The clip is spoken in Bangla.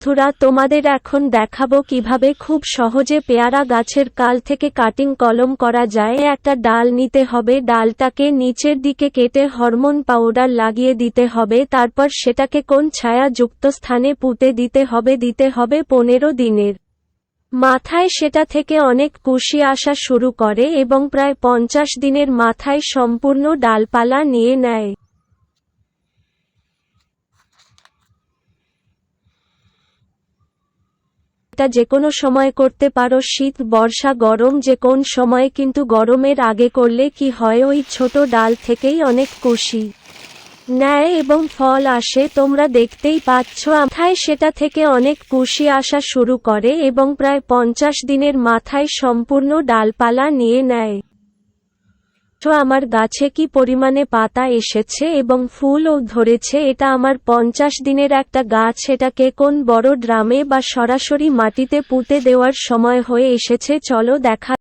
বন্ধুরা, তোমাদের এখন দেখাবো কিভাবে খুব সহজে পেয়ারা গাছের কাল থেকে কাটিং কলম করা যায়। একটা ডাল নিতে হবে, ডালটাকে নিচের দিকে কেটে হরমোন পাউডার লাগিয়ে দিতে হবে, তারপর সেটাকে কোন ছায়াযুক্ত স্থানে পুঁতে দিতে হবে 15 দিনের মাথায় সেটা থেকে অনেক কুশি আসা শুরু করে এবং প্রায় 50 দিনের মাথায় সম্পূর্ণ ডালপালা নিয়ে নেয়। এটা যেকোনো সময় করতে পারো, শীত, বর্ষা, গরম, যে কোন সময়ে, কিন্তু গরমের আগে করলে কি হয়, ওই ছোট ডাল থেকেই অনেক কুশি নেয় এবং ফল আসে। তোমরা দেখতেই পাচ্ছ, মাথায় সেটা থেকে অনেক কুশি আসা শুরু করে এবং প্রায় 50 দিনের মাথায় সম্পূর্ণ ডালপালা নিয়ে নেয়। আমার গাছে কি পরিমাণে পাতা এসেছে এবং ফুলও ধরেছে। এটা আমার 50 দিনের একটা গাছ। এটাকে কোন বড় ড্রামে বা সরাসরি মাটিতে পুঁতে দেওয়ার সময় হয়ে এসেছে। চলো দেখা